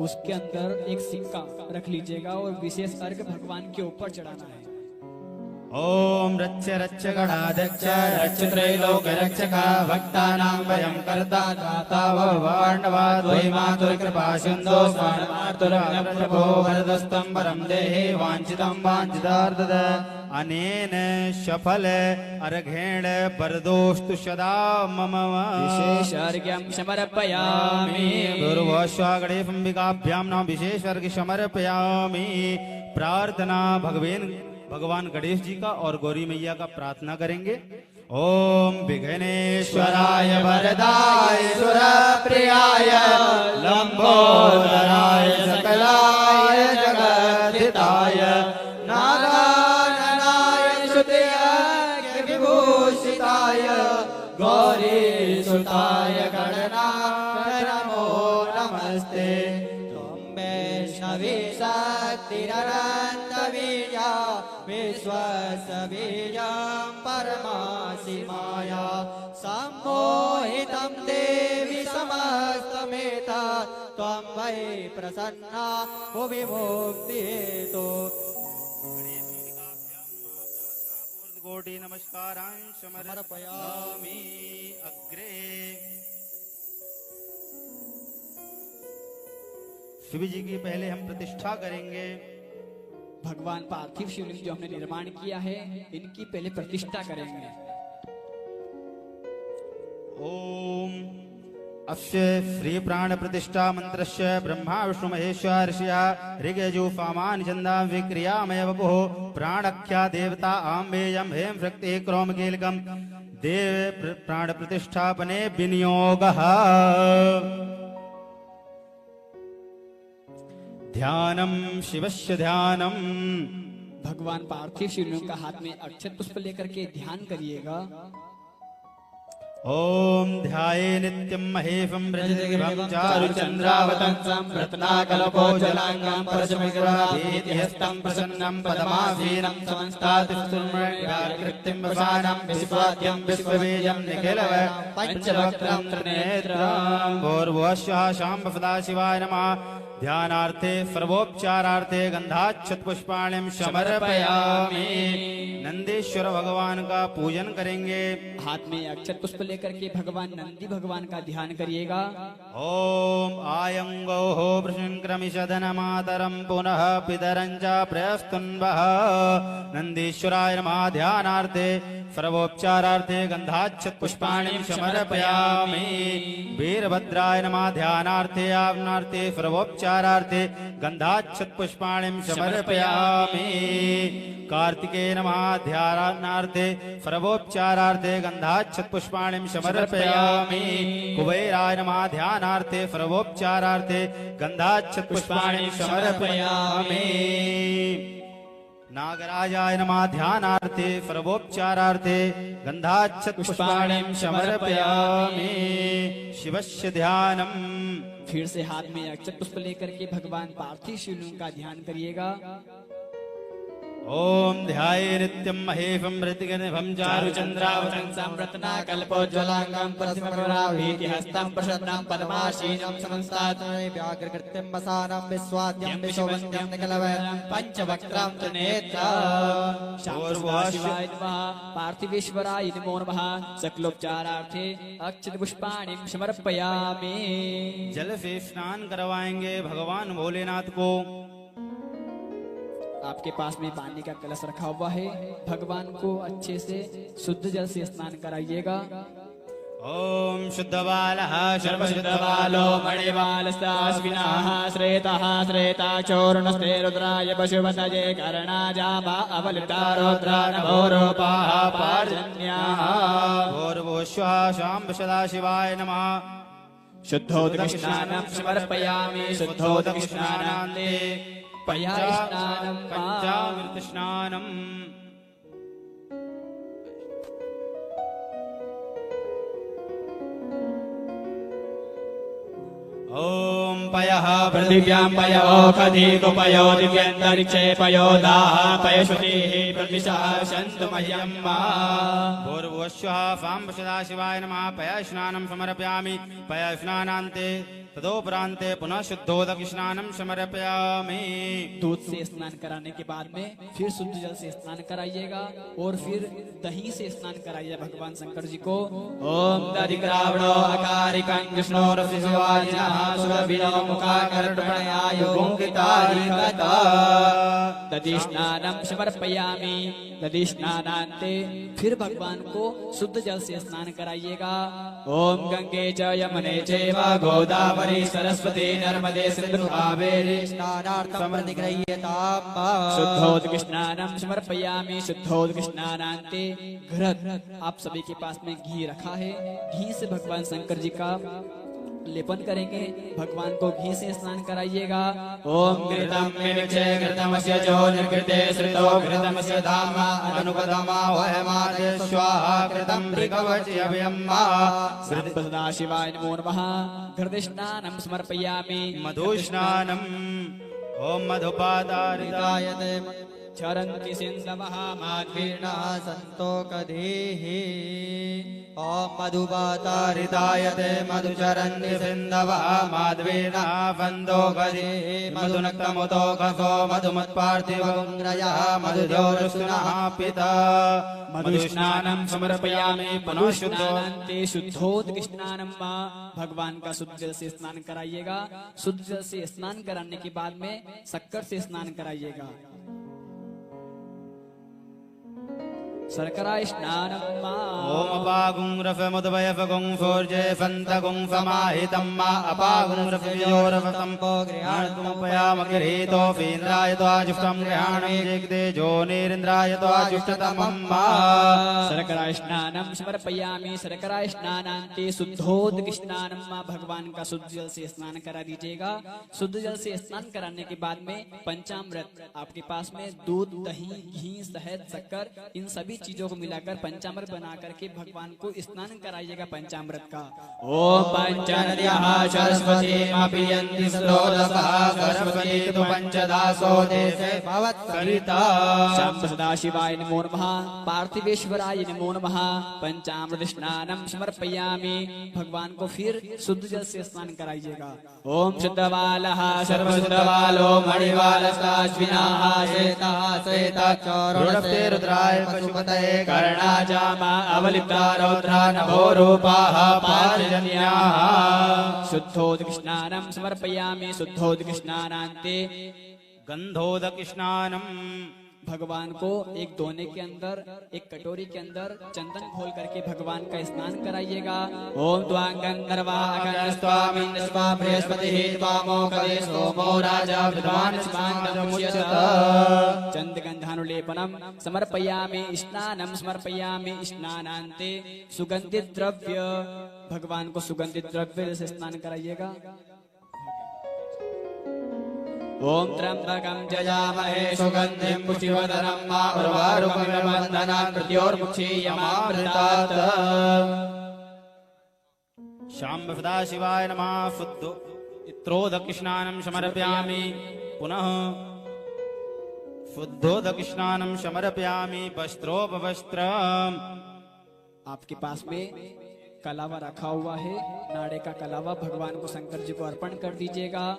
उसके अंदर एक सिक्का रख लीजिएगा और विशेष अर्घ भगवान के ऊपर चढ़ाना है। ओम रच्च रच्च गणाध्यक्ष रच्च त्रैलोक रक्षक भक्तानां वयं कर्ता दाता वर्णवा द्वै मातुर कृपा सिन्धो प्रभो वरदस्तं वरं देहि वाञ्छितं वाञ्छितार्थद। अनेन सफल अर्घेण वरदोस्तु सदा मम। विशेष अर्घ्यं समर्पयामि। भूर्भुवः गणेशम्बिकाभ्यां नमः। विशेष अर्घ्य समर्पयामि। प्रार्थना भगवान गणेश जी का और गौरी मैया का प्रार्थना करेंगे। ओम विघ्नेश्वराय वरदाय सुरप्रियाय लंबोदराय सकलाय जगद्धिताय नारायणाय स्तुत्याय विभूषिताय गौरी सुताय गणनाथ नमो नमस्ते। वैष्णवी शक्तिरनन्तवीर्या विश्वसबीजं परमासि माया सम्मोहितं देवि समस्तमेता त्वं वै प्रसन्ना भुवि मुक्तिहेतु। कोटि नमस्कारान् समर्पयामि अग्रे। शिव जी की पहले हम प्रतिष्ठा करेंगे। भगवान पार्थिव शिवलिंग जो हमने निर्माण किया है इनकी पहले प्रतिष्ठा करेंगे। ओम अस्य श्री प्राण प्रतिष्ठा मंत्रस्य ब्रह्मा विष्णु महेश्वर ऋषिया ऋगयजु सामान्य चंदा विक्रियामय वपुः प्राणख्या देवता आम्बेयम हेम शक्ति क्रोम कीलकम देव प्राण प्रतिष्ठापने विनियोगः। ध्यानम शिवस्य ध्यानम। भगवान पार्थिव शिवलिंग का हाथ में अक्षत पुष्प लेकर के ध्यान करिएगा। ओम ध्याये नित्यं महेशं व्रजदिग्भं चारुचन्द्रावतंसं रत्नाकल्पोज्ज्वलांगं परशुमिग्रहाभीतिहस्तं प्रसन्नं पदमासीनं समन्तातिस्तुर्मणिकृतिं वसानं विश्वाद्यं विश्वबीजं निखिलवयं पंचवक्त्रं त्रिनेत्रं। भूर्भुवस्सुः शाम्ब सदाशिवाय नमः। ध्यानार्थे सर्वोपचारार्थे गंधाक्षत पुष्पाणिं समर्पयामि। नंदीश्वर भगवान का पूजन करेंगे। हाथ में अक्षत पुष्प लेकर के भगवान नंदी भगवान का ध्यान करिएगा। ओम आयंगोः प्रशंक्रमिषदनमातरं पुनः पितरञ्च प्रयस्तुन्वः। नंदीश्वराय नमः। ध्यानार्थे सर्वोपचारार्थे गंधाक्षत पुष्पाणिं समर्पयामि। वीरभद्राय नमः। ध्यानार्थे आवनार्थे सर्वोपचारार्थे गंधाक्षत पुष्पाणिं समर्पयामि। कार्तिकेय नमः। ध्यानार्थे सर्वोपचारार्थे गंधाक्षत पुष्पाणिं समर्पयामि। कुबेराय नमः। ध्यानार्थे सर्वोपचारार्थे गंधाक्षत पुष्पाणिं समर्पयामि। नागराजाय नमः। ध्यानार्थे सर्वोपचारार्थे गंधाक्षत पुष्पाणिं समर्पयामि। शिवस्य ध्यानम। फिर से हाथ में अक्षत पुष्प लेकर के भगवान पार्थिव शिवलिंग का ध्यान करिएगा। ओम ध्याये नित्यं महेशं व्रजदिग्भं चारुचन्द्रावतंसं रत्नाकल्पोज्ज्वलांगं परशुमिग्रहाभीतिहस्तं प्रसन्नं पद्मासीनं समन्तात् व्याघ्रकृत्यं वसानं विश्वाद्यं विश्ववन्द्यं निखिलवयं पंचवक्त्रं त्रिनेत्रं। शिवाय नमः। पार्थिवेश्वराय नमो नमः। सकलोपचारार्थे अक्षत पुष्पाणिं समर्पयामि। जल से स्नान करवाएंगे भगवान भोलेनाथ को। आपके पास में पानी का कलश रखा हुआ है। भगवान को अच्छे से शुद्ध जल से स्नान कराइएगा। ओम शुद्ध बालः सर्वशुद्ध बालो मणिबालस्ताश्विनाः श्रेतः श्रेता चोर्णस्ते रुद्राय पशुपतये कर्णाजामा अवलिता रुद्रा नभो रूपाः पार्जन्याः। भूर्भुवस्सुः शाम्ब सदाशिवाय नमः। शुद्धोदकस्नानं समर्पयामि। शुद्धोदकस्नानान्ते पयास्नानं पंचामृत स्नानम। ओम पयः पृथिव्यां पयो खदीकुपयो दिव्यन्तरिक्षे पयो दाः पयश्रुतिः प्रतिशः सन्तु मह्यम्। भूर्भुवस्सुः साम्ब सदाशिवाय नमः। पयस्नानं समर्पयामि। पयस्नानान्ते तदोपरान्ते पुनः शुद्धोदक स्नानं समर्पयामि। दूध से स्नान कराने के बाद में फिर शुद्ध जल से स्नान कराइएगा और फिर दही से स्नान कराइए भगवान शंकर जी को। ओम दधिग्रावणो अकारिकं कृष्णो रसिवाजिनः सुरभिनो मुखाकर्णयायुगुंकितारिकता। दधि स्नानं समर्पयामि। दधि स्नानान्ते फिर भगवान को शुद्ध जल से स्नान कराइएगा। ओम गंगे च यमुने चैव गोदावरी सरस्वती नर्मदे सिंधु कावेरी स्नानार्थं प्रतिगृह्यताम्। शुद्धोदक स्नानं समर्पयामि। शुद्धोदक स्नानान्ते घृत। आप सभी के पास में घी रखा है। घी से भगवान शंकर जी का लेपन करेंगे। भगवान को घी से स्नान कराइएगा। ओम घृतं विविक्षे घृतमस्य जो निर्घृते श्रितो घृतमस्य धामा अनुपदमा वहमादे स्वाहा घृतं भृगवच्यभयम्मा। सदाशिवाय नमो नमः। घृतस्नानं समर्पयामि। मधुस्नानम। ओम मधुपादारितायते चरन्ति सिन्धवः माध्वीर्णः संतोकधीः। ओम मधुपातारितायते मधुचरन्ति सिन्धवः माध्वीर्णः फन्दोकधीः। मधुनक्तमुतोकसो मधुमत्पार्थिवगुङ्ग्रयः मधुद्योरसुनः पिता। मधुस्नानं समर्पयामि। पुनः शुद्धोदन्ते शुद्धोदक स्नानं। भगवान का शुद्ध जल से स्नान कराइएगा। शुद्ध जल से स्नान कराने के बाद में शक्कर से स्नान कराइएगा। शर्करा स्नानम् ओम अपागुं रफमुद्वयफगुं फोर्जे फन्तगुं फमाहितं मा अपागुं रफयोरफतं गृहाणतुमुपयाम गृहीतो फीन्द्राय त्वाजुष्टं गृहाणं जगदे जोनिरिन्द्राय त्वाजुष्टतमं मा शर्करा स्नानम समर्पयामि। शर्करा स्नानान्ते शुद्धोदक स्नानम मां, भगवान का शुद्ध जल से स्नान करा दीजिएगा। शुद्ध जल से स्नान कराने के बाद में पंचामृत आपके पास में दूध, दही, घी, शहद, शक्कर, इन सभी चीजों को मिलाकर पंचामृत बना करके भगवान को स्नान कराइएगा पंचामृत का। ओम पंचनद्यः सरस्वतीमपियन्ति स्रोतसः सरस्वती तु पंचदासो देशे भवत्करिता। शाम सदाशिवाय नमो नमः, पार्थिवेश्वराय नमो नमः। पंचामृत स्नानम समर्पयामि। भगवान को फिर शुद्ध जल से स्नान कराइएगा। ओम शुद्धवालः सर्वशुद्धवालो मणिवालस्ताश्विनाः श्वेतः श्वेताक्षौरुणस्ते रुद्राय पशुपतये कर्णाजामा अवलिप्ता रौद्रा नभो रूपाः पांचजन्याः। शुद्धोदक स्नानम समर्पयामि। शुद्धोदक स्नानान्ते गंधोदक स्नानम, भगवान को एक दोने के अंदर, एक कटोरी के अंदर चंदन घोल करके भगवान का स्नान कराइएगा। ओम त्वां गंधर्वाः बृहस्पतिः त्वामोकदे सोमो राजा विद्वान् स्मान्तमुच्यत। चंदगंधानुलेपनम समर्पयामि। स्नानम समर्पयामि। स्नानान्ते सुगंधित द्रव्य, भगवान को सुगंधित द्रव्य से स्नान कराइएगा। ओम त्र्यंबकं जयामहे सुगन्धिं पुष्टिवर्धनं मा उर्वारुकमिव बन्धनान् मृत्योर्मुक्षीयमामृतात्। शाम्ब सदाशिवाय नमः। शुद्धो इत्रोदक स्नानं समर्पयामि। पुनः शुद्धोदक स्नानं समर्पयामि। वस्त्रोपवस्त्रम्, आपके पास में कलावा रखा हुआ है, नाड़े का कलावा भगवान को शंकर जी को अर्पण कर दीजिएगा।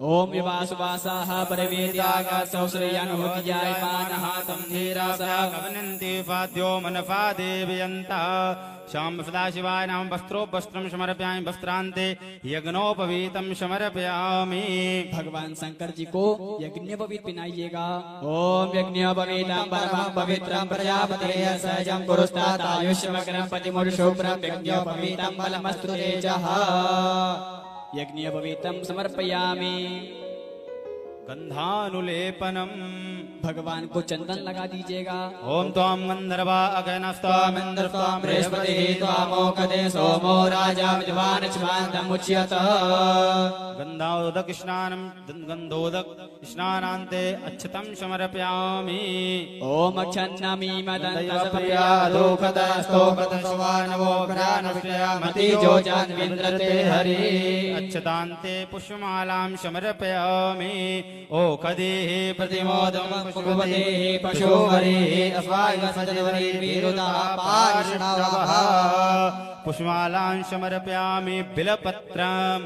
ओम विवासवासाः परवेद्यागासौ श्रेयानुभूतिजायमानः तं धीरासः गवनन्ति फाद्यो मनफा देवयन्तः। शाम्ब सदाशिवाय नाम वस्त्रोपवस्त्रं समर्पयामि। वस्त्रान्ते यज्ञोपवीतं समर्पयामि। भगवान शंकर जी को यज्ञोपवीत पहनाइएगा। ओम यज्ञोपवीतं परमं पवित्रं प्रजापतेः सहजं कुरुस्तात् आयुष्यमग्रं पतिमुर्शुभ्रं यज्ञोपवीतं फलमस्तु तेजः। यज्ञोपवीतं समर्पयामि। गंधानुलेपनम, भगवान को चंदन लगा दीजिएगा। ओम त्वां गंधर्वा अगनस्त्वामिन्द्र त्वां बृहस्पतिः त्वामोकदे सोमो राजा विद्वान् स्मान्तमुच्यत। गंधोदक स्नानम, गंधोदक स्नानान्ते अच्छतं समर्पयामि। ओम क्षन्नमीमदन्तसप्रिया धूपतस्तोपतस्वानवो प्राणविषयामति जोजान्विन्द्रते हरि। अच्छतान्ते पुष्पमालां समर्पयामि। ओखदेः प्रतिमोदं पुष्पवतेः पशुहरेः अस्वायुसजनवरीर्विरुता पार्ष्णवः। पुष्पमालां समर्पयामि। बिलपत्रम्,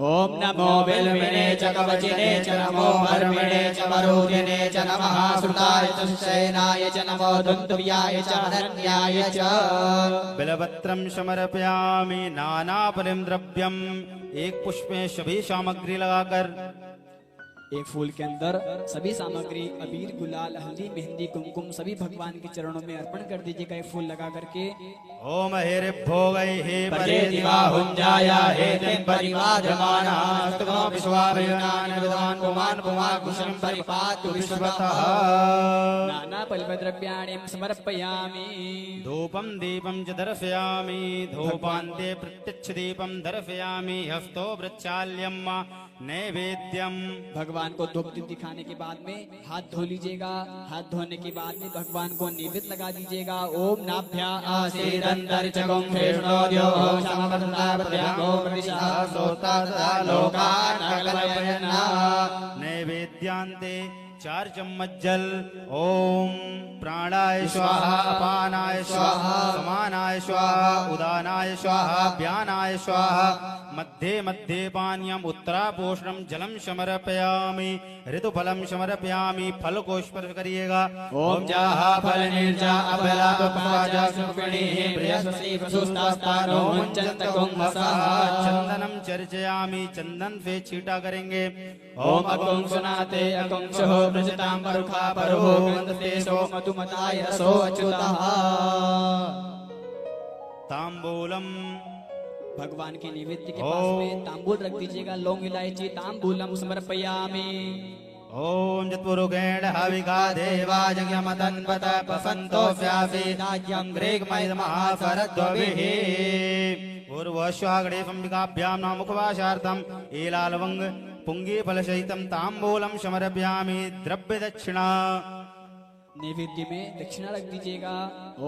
ओम नमो बिल्विने च कवचिने च नमो हर्मिणे च वरूधिने च नमः श्रुताय च शयनाय च नमो दुन्दुव्याय च अनन्याय च। बिलपत्रं समर्पयामि। नानाफलं द्रव्यम, एक पुष्प में सभी सामग्री लगाकर, एक फूल के अंदर सभी सामग्री अबीर, गुलाल, हल्दी, मेहंदी, कुमकुम सभी भगवान के चरणों में अर्पण कर दीजिएगा एक फूल लगा करके। ओम हेरे भोगै हे परे दिवाहुञ्जाया हे तें परिवाजमानास्तुनो विश्वाभयुनान् विद्वान् पुमान् पुमाकुशं परिपातु विश्वतः। नाना पल्लवद्रव्याणि समर्पयामि। धूपं दीपं च दर्शयामि। धूपान्ते प्रत्यक्ष दीपं दर्शयामि। हस्तो वृक्षाल्यं नैवेद्यम, भगवान को धूप दीप दिखाने के बाद में हाथ धो लीजिएगा। हाथ धोने के बाद में भगवान को नैवेद्य लगा दीजिएगा। ओम नाभ्या आसीदन्तरिक्षगुं कृष्णोद्यो समपदनाभ्यागो प्रतिशः सोतातदा लोकान् अकल्पयन्ना। नैवेद्यांते 4 चम्मच जल। ओम प्राणाय स्वाहा, अपानाय स्वाहा, समानाय स्वाहा, उदानाय स्वाहा, व्यानाय स्वाहा। मध्ये मध्ये पानीयम् उत्तरापोषणं जलम समर्पयामि। ऋतुफलम समर्पयामि। फल को स्पर्श करिएगा। ओम जाहा फल निर्जा अफला पपाजा सुखिणीः बृहस्पति प्रसूस्तास्तानो मुञ्चन्त कुंभसः। चंदनम चर्चयामि। चंदन से छींटा करेंगे। ओम अकुं सुनाते अकुं सुहो व्रजतां परुखा परो गन्धतेशो मधुमताय रसो अच्युतः। तांबूलम भगवान के निवेद्य के पास में तांबूल रख दीजिएगा। लौंग इलायची तांबूलम समर्पयामि। ओम जत्पुरुगेण हविका देवा जज्ञमतन्वत पसन्तो व्यासे नाज्यं ग्रेगमय महासरद्वभिः पूर्वश्वागणे संविकाभ्यां नामुखवाशार्थम् एलालवंग पुंगी फलसहितं तांबूलं समर्पयामि। द्रव्य दक्षिणा नैवेद्य में दक्षिणा रख दीजिएगा।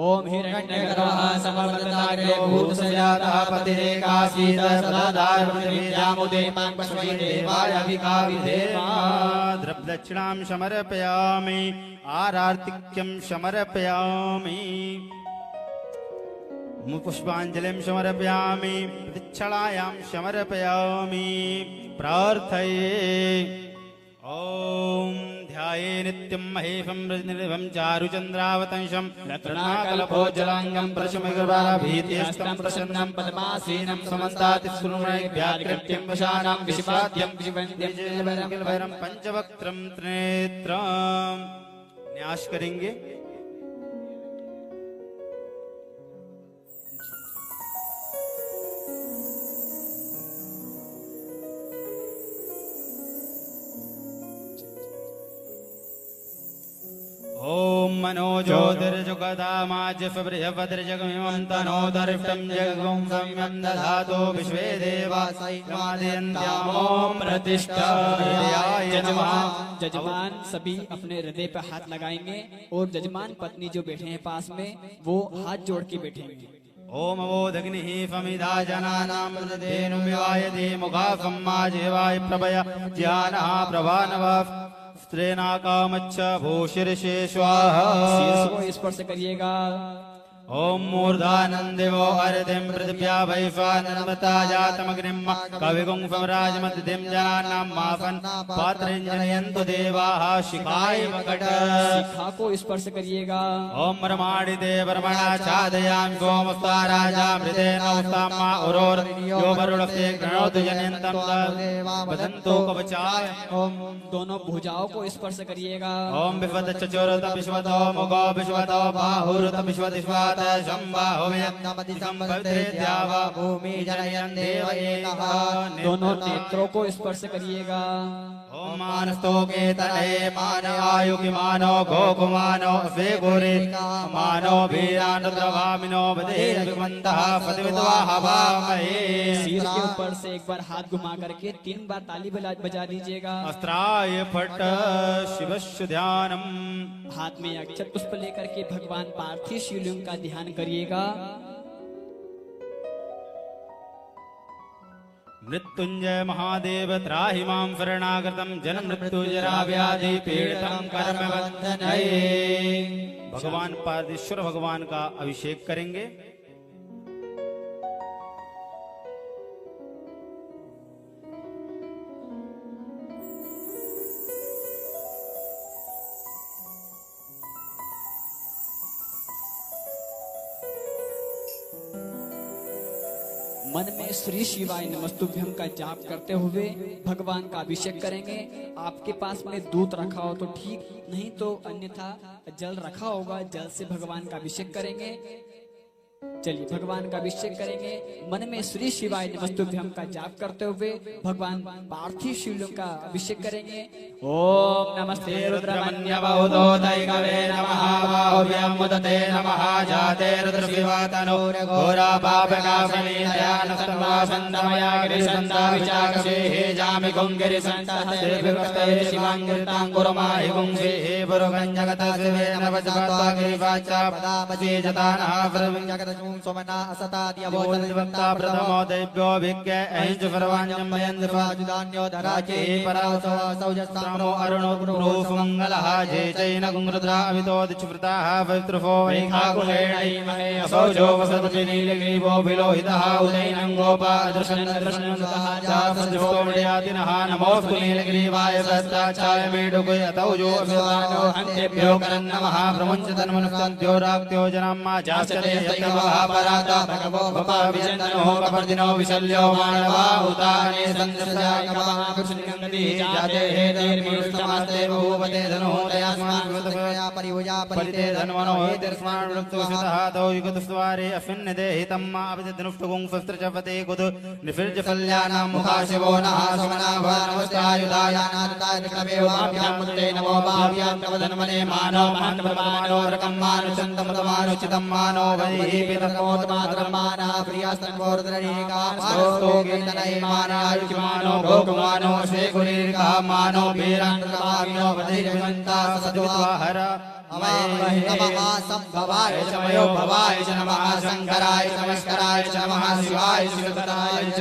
ओम हिरण्यगर्भः समवर्तताग्रे भूतसजातः पतिरेकासीत सदाधार पृथिव्यामुदे मां पश्वै देवाय अभिका विधेमा। द्रव्य दक्षिणां समर्पयामि। आरार्तिक्यं समर्पयामि। पुष्पाञ्जलिं समर्पयामि। प्रदक्षिणायां समर्पयामि। प्रार्थये ओम ध्याये नित्यं महेशं रजनिभं चारुचन्द्रावतंसं रत्नाकल्पोज्ज्वलाङ्गं प्रशमगर्भाभीतिहस्तं प्रसन्नं पद्मासीनं समन्तातिस्फुरणैर्व्याकृत्यं वशानां विशिपाद्यं विशिवन्द्यं पंचवक्त्रं त्रिनेत्रं। न्यास करेंगे। ओम मनोजोतिर्जुगदामाज्यफबृहभद्रजगमिमं तनोदर्ष्टं जगं सम्यं दधातो विश्वे देवा सैमादयन्त्यामों प्रतिष्ठायाय नमः। जजमान सभी अपने हृदय पर हाथ लगाएंगे और जजमान पत्नी जो बैठे हैं पास में वो हाथ जोड़ के बैठेंगे। ओम अवोधग्निः फमिदा जनानां मृदेनुमिवाय दे मुखाफं माजेवाय प्रभय ज्ञानः प्रभानवः स्त्रेनाकामच्छ भूशिर्षे स्वाहा। शीर्ष को स्पर्श करिएगा। ओम मूर्धानन्देवो अर्धिं पृथिव्या वैश्वानरमता जातमग्निं कविगुं समराजमध्यं जनानां माफन् पात्रें जनयन्तु देवाः शिखाय मकट। शिखा को स्पर्श करिएगा। ओम ब्रह्माणिते ब्रह्मणा चादयां सोमस्ता राजा मृतेन उस्तामा उरोर यो वरुणस्ते गणोतु जनयन्तं वदन्तु कवचाय। ओम दोनों भुजाओं को स्पर्श करिएगा। ओम विश्वत चतुरत विश्वतो मुखो विश्वतो बाहुरत विश्वतिश्वात भूमि जनयन् देव एकः। दोनों नेत्रों को स्पर्श करिएगा। ओम मानस्तोके तले मानवायु किमानो गोकुमानो स्वे गोरे मानो वीरानुद्रवामिनो वदेर्विमन्तः पतिविद्वा हवामहे। शीर्ष के ऊपर से एक बार हाथ घुमा करके 3 बार ताली बजा दीजिएगा। अस्त्राय फट शिवस्य ध्यानम्। हाथ में अक्षत पुष्प लेकर के भगवान पार्थिव शिवलिंग का ध्यान करिएगा। मृत्युंजय महादेव त्राहि मां शरणागतं जन्म मृत्यु जरा व्याधि पीड़ितं कर्म बंधनये। भगवान पार्थिवेश्वर भगवान का अभिषेक करेंगे। मन में श्री शिवाय नमस्तुभ्यं का जाप करते हुए भगवान का अभिषेक करेंगे। आपके पास में दूध रखा हो तो ठीक, नहीं तो अन्यथा जल रखा होगा, जल से भगवान का अभिषेक करेंगे। चलिए भगवान का अभिषेक करेंगे। मन में श्री शिवाय नमस्तुभ्यं का जाप करते हुए भगवान पार्थिव शिवलिंग का अभिषेक करेंगे। ओम नमस्ते रुद्रमन्यवहुतोदैकवे नमः बाहुभ्यां मुदते नमः जाते रुद्रशिवातनो घोरा पापनाशनी दयानस्तमासन्दमया गिरिसन्दा विचाकसेः जामि गुंगिरिसन्तः श्रीविभक्ते शिवाङ्गिरिताङ्कुरमाहि गुंसेः पुरुगञ्जगतशिवेन वज्रत्वा गिरिवाचा पदामजे जतानः प्रविञ्जगतचूं सोमना असताद्यवोदन्ता प्रथमो दैव्यो भिक्के अहिंच सर्वाण्यं मयन्द्रवाजुदान्यो धराजे परावसो सौजस्तामो अरुणो पुरुषमङ्गलः जे चैन गुंरुद्रा अवितो दिक्षुवृताः पवित्रफो वैखाकुलेणैमहे असौजो वसतुनीलग्रीवो विलोहितः उदैनं गोपा दृशनन्दृशनन्दः जातसजो विडयातिनः नमोऽस्तु नीलग्रीवाय सहस्राक्षाय मेढुके अतौजो अभिवानो अन्तेभ्यो करन्नमः प्रमुञ्च तन्मनुस्तन्त्यो राक्त्यो जनाम्मा जास्यते यत्नवः परात भगवो भपा विजन्दनो कपर्दिनो विशल्यो मानवा उताने संसजाय कपाकुशनिगन्धि जाते हे देर्मिष्टमास्ते बहुपते धनो दयास्मान् कृतया परिवजा परिते धन्वनो हे दर्शमान् वृत्तुषितः दो युगतस्वारे अस्मिन् देहितं मा अभिधनुष्टुगुं शस्त्रचपते कुत निफिर्ज कल्याणां मुखा शिवो नः समना भवनमस्तायुधाय नारदाय कृष्णमेवाभ्यां मुद्रे नमो भाव्यां तव धन्मने मानो महन्तमानो रकं मानो चन्दमतमानो चितं मानो वैहि पितमोतमातरमाना प्रियास्तन्वोर्धरणीका स्तो कीर्तनये मानायुष्मानो भोगमानो श्रीगुरीर्का मानो वीरान्तरमाग्नो वधिर्विमन्ता सद्वित्वा हर नमः संभवाय च मयो भवाय च नमः शंकराय नमस्काराय च नमः शिवाय शिवतराय च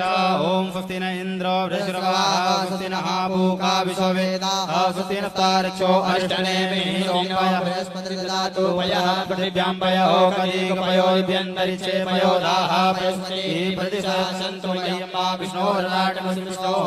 ओम स्वस्ति न इंद्रो वृषभवाः स्वस्ति नः पूषा विश्ववेदाः स्वस्ति नस्तार्क्ष्यो अरिष्टनेमिः सोमपयः बृहस्पतिर्दधातु पयः पृथिव्यां पयो कलिकपयो दिव्यन्तरिक्षे पयो दाः बृहस्पतिः प्रतिशासन्तु मह्यमा विष्णोर्नाटमस्विष्णोः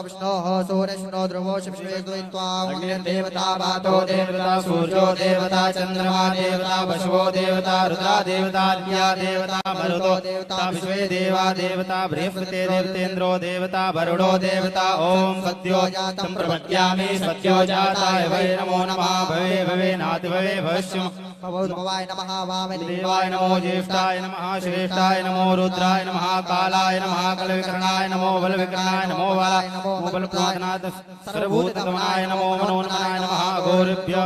विष्णोः सूर्यश्नो ध्रुवो शिवे द्वैत्वा अग्निर्देवता वातो देवता सूर्यो देवता चंद्रमा देवता वशवो देवता रुद्रा देवता दिव्या देवता मरुतो देवता विश्वे देवा देवता बृहस्पति देवतेन्द्रो देवता वरुणो देवता ओम सत्यो जातं प्रपद्यामि सत्यो जाताय वै नमो नमः भवे भवे नाथ भवे भविष्यम् भवाय नमः वामे देवाय नमो ज्येष्ठाय नमः श्रेष्ठाय नमो रुद्राय नमः कालाय नमः कलविकरणाय नमो बलविकरणाय नमो बालाय नमो बलप्रदानाय सर्वभूतगमनाय नमो मनोन्मनाय नमः गौरेभ्यो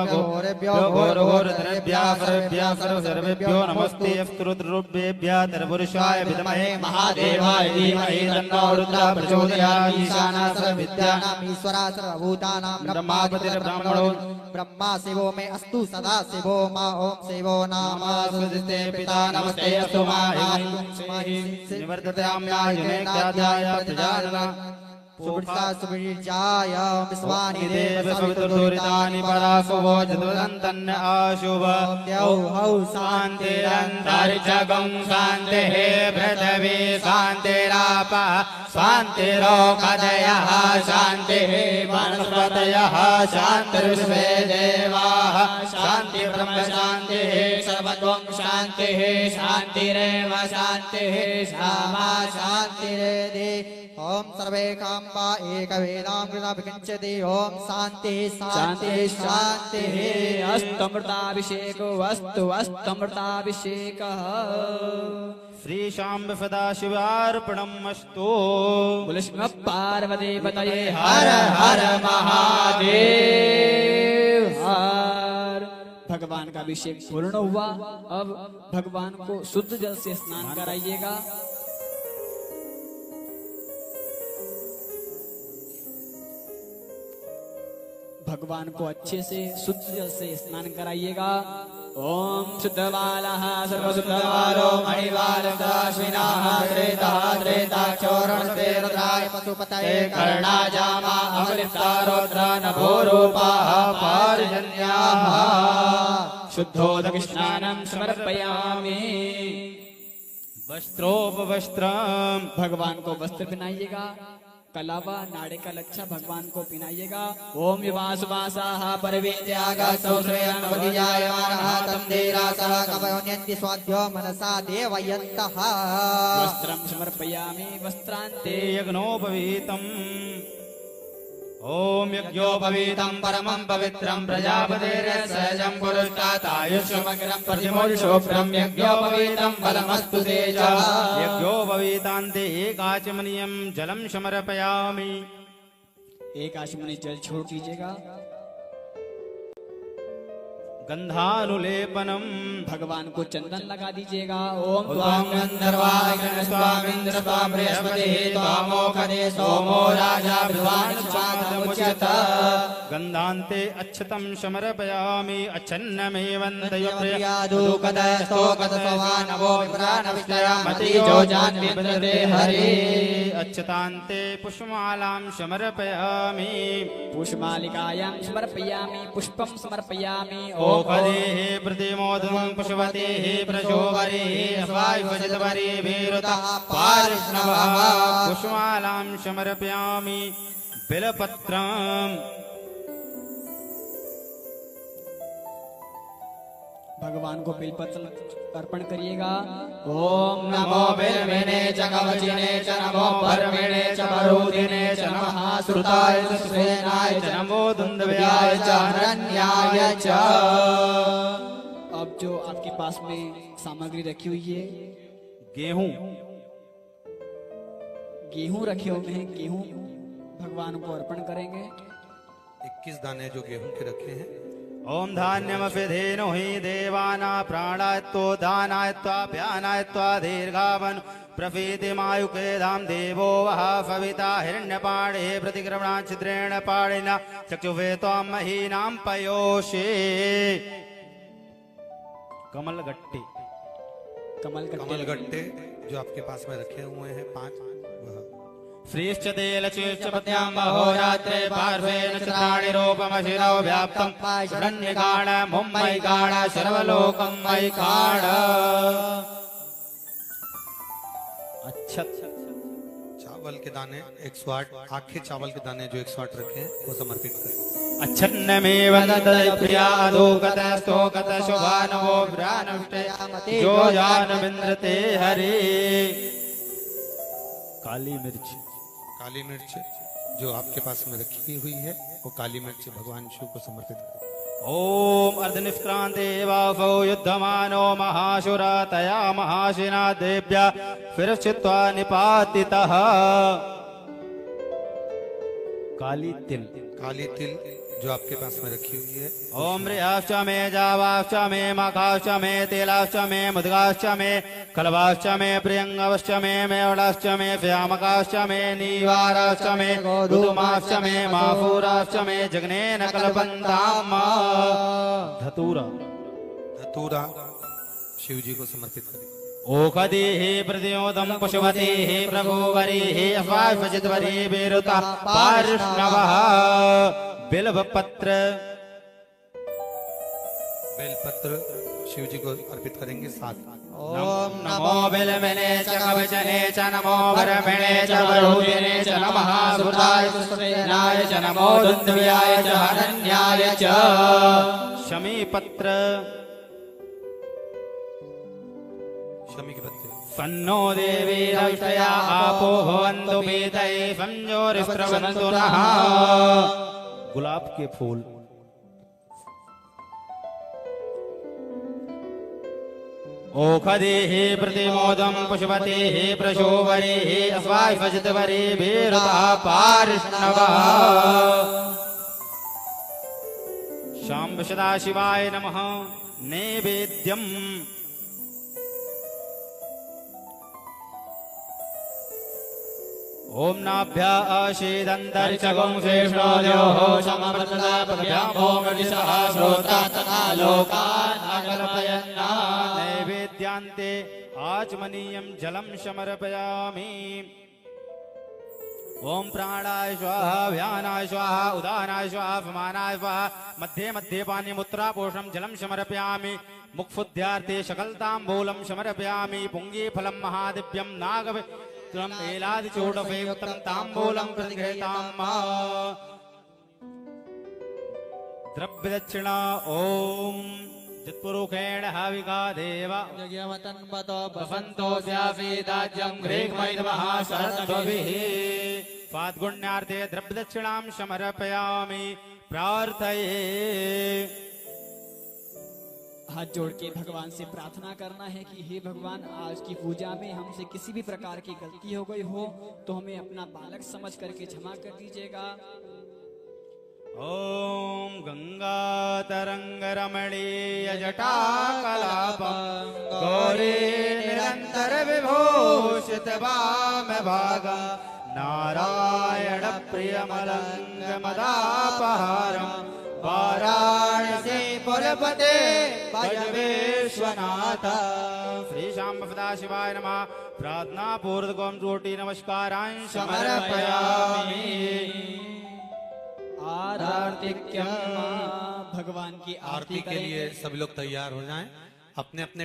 सर्वेभ्यो नमस्ते अस्तुरुद्रुभ्येभ्यः तर्पुरुषाय विद्महे महादेवाय धीमहि तन्नो रुद्रः प्रचोदयात् ईशानः सर्वविद्यानाम् ईश्वरः सर्वभूतानां ब्रह्मापतिर्ब्रह्मणो ब्रह्मा शिवो मे अस्तु सदा शिवो मा ओम शिवो नाम सुदिते पिता नमस्ते अस्तु माहि निवर्तयाम्यायुने ख्यात्याय प्रजानना सुब्रता सुब्रजाय विश्वानि देव सवितुर्दुरितानि पराशुभो जदुदन्तन्न अशुभ द्यौ हौ शान्तिरन्तरिक्षगं शान्तिः पृथिवी शान्तिरापः शान्तिरोषधयः शान्तिः वनस्पतयः शान्तिर्विश्वे देवाः शान्ति ब्रह्म शान्तिः सर्वत्वं शान्तिः शान्तिरेव शान्तिः सामा शान्तिरेधि ओम सर्वे काम्बा एक वेदां कृता विकिंचति ओम शांति शांति शांति अस्तमृताभिषेको वस्तु अस्तमृताभिषेकः श्री शाम्ब सदाशिवार्पणमस्तु बोलो पार्वती पतये हर हर महादेव हर। भगवान का अभिषेक पूर्ण हुआ। अब भगवान को शुद्ध जल से स्नान कराइएगा। भगवान को अच्छे से शुद्ध जल से स्नान कराइएगा। ओम शुद्धबालः सर्वशुद्धबालो मणिबालदाश्विनाः त्रेताक्षोरणस्ते रुद्राय पशुपतये कर्णाजामा अमलिप्ता रौद्र नभो रूपाः पारिजन्याः शुद्धोदकस्नानं समर्पयामि। वस्त्रोपवस्त्रं भगवान को वस्त्र पहनाइएगा। कलावा नाड़े का लच्छा भगवान को पिनाइएगा। ओम विवासवासाः परवेद्यागा सौश्रेयन्वदिजायमानः तं देरासः कवयोन्यन्ति स्वाध्यो मनसा देवयन्तः वस्त्रं समर्पयामि वस्त्रान्ते यज्ञोपवीतम् ओम यज्ञोपवीतं परमं पवित्रं प्रजापतिर्सहजं पुरुष्टातायुष्यमग्रं प्रतिमोषोभ्रं यज्ञोपवीतं फलमस्तु तेजः यज्ञोपवीतान्ते एकाचमनीयं जलं समर्पयामि। एक आचमनी जल छोड़ दीजिएगा। गंधानुलेपनम भगवान को चंदन लगा दीजिएगा। ओम त्वां गन्धर्वाय गणस्वामिन्द्र स्वाम बृहस्पतिः त्वामोखदे सोमो राजा विद्वान् स्वातमुच्यत गन्धान्ते अच्छतं समर्पयामि अच्छन्नमेवन्तयोप्रियादुकदस्तोकदसवानवो विप्राणविष्टयामतिजो जान्विन्दते हरि अच्छतान्ते पुष्पमालां समर्पयामि पुष्पमालिकायां समर्पयामि पुष्पं समर्पयामि। ओपदेः प्रतिमोदं पुष्पतेः प्रशोभरेः स्वायुभजितवरे वीरुतः पारिष्णवः पुष्पमालां समर्पयामि। बिलपत्रम् भगवान को बेलपत्र अर्पण करिएगा। ओम नमो बिल्विने च कवचिने च नमो परमिणे च मरुदिने च नमः श्रुताय च सुसेनाय च नमो दुन्दव्याय च हरण्याय च। अब जो आपके पास में सामग्री रखी हुई है, गेहूं रखे हुए हैं, गेहूं भगवान को अर्पण करेंगे। 21 दाने जो गेहूं के रखे हैं। ओम धान्यमपिधेनु हि देवाना प्राणायत्तो दानायत्वाभ्यानायत्वा दीर्घावनु प्रफीतिमायुके धाम देवो वः फविता हिरण्यपाणे प्रतिक्रमणा छिद्रेण पाणिना चक्षुवे त्वां महीनां पयोषे। कमलगट्टे कमलगट्टे जो आपके पास में रखे हुए हैं 5, श्रीश्च तेलचेश्च पत्यां महोरात्रे पार्श्वे नक्षत्राणि रूपमशिरो व्याप्तं शरण्यकाण मुम्मैकाण सर्वलोकं मैकाण। अच्छा, चावल के दाने 108, आखे चावल के दाने जो 108 रखे हैं वो समर्पित करें। अच्छन्नमेव प्रियादोकत स्तोकत शुभानवो व्रानष्टे जो जानविन्द्रते हरे। काली मिर्च जो आपके पास में रखी हुई है वो काली मिर्च भगवान शिव को समर्पित करें। ओम अर्धनिष्क्रांते वावो युद्धमानो महाशुरा तया महाशिना देव्या फिर चित्वा निपातितः। काली तिल जो आपके पास में रखी हुई है। ओम रियाश्च मे जावाश्च मे मखाश्च मे तेलाश्च मे मुद्गाश्च मे कलवाश्च मे प्रियंगवश्च मे मेवड़ाश्च मे श्यामकाश्च मे नीवाराश्च मे गोधूमाश्च मे माफूराश्च मे जगनेन कल्पन्ताम्। धतूरा शिव जी को समर्पित करें। ओखदेः प्रतियोदं पशुपतेः प्रभुवरेः अश्वाश्वजितवरे बेरुता पार्ष्णवः। बेलपत्र शिव जी को अर्पित करेंगे 7। ओम नमो बिल्विने च कवचने च नमो परमिणे च मरुदिने च नमः श्रुताय च सुसेनाय च नमो दुन्दव्याय च हरण्याय च। शमी के पत्ते। सन्नो देवी रविषया आपो भवन्तु पीतये संजोरिस्रवन्तु नः। गुलाब के फूल। ओखदेः प्रतिमोदं पशुपतेः प्रशोवरेः अश्वाश्वजितवरे बेरुता पार्ष्णवः। शाम्ब सदाशिवाय नमः। नैवेद्यम् ओम नाभ्या आशीदन्तरिक्षगुं शेषोद्योः समप्रदापभ्यामोमदिशः श्रोत्रात्मना लोकान् अकल्पयन्ना। नैवेद्यान्ते आचमनीयं जलं समर्पयामि। ओम प्राणाय स्वाहा व्यानाय स्वाहा उदानाय स्वाहा समानाय स्वाहा मध्ये मध्ये पानीमुत्रापोषणं जलं समर्पयामि। मुखफुद्ध्यार्थे शकलताम्बूलं समर्पयामि। पुङ्गीफलं महादिव्यं नागवे एलादिचूडोपयुक्तं ताम्बूलं प्रतिगृहीताम्। द्रव्यदक्षिणा ओम जित्पुरुषेण हविका देव यज्ञमतन्वतो वसन्तो स्यासीदाज्यं गृहीत्मैदमः शरद्भिः। पाद्गुण्यार्थे द्रव्यदक्षिणां समर्पयामि। प्रार्थये। हाथ जोड़ के भगवान से प्रार्थना करना है कि हे भगवान, आज की पूजा में हमसे किसी भी प्रकार की गलती हो गई हो तो हमें अपना बालक समझ करके क्षमा कर दीजिएगा। ओम गंगा तरंग रमणीय जटाकलापं गौरी निरंतर विभूषित वाम भागा नारायण प्रियमलंग मदापहारम् वाराणसी पुरपते भज विश्वनाथ। श्री शाम्ब सदाशिवाय नमः। प्रार्थना पूर्वकं कोटि नमस्कारान् समर्पयामि। आरतिक्यम भगवान की आरती के लिए सभी लोग तैयार हो जाएं। अपने अपने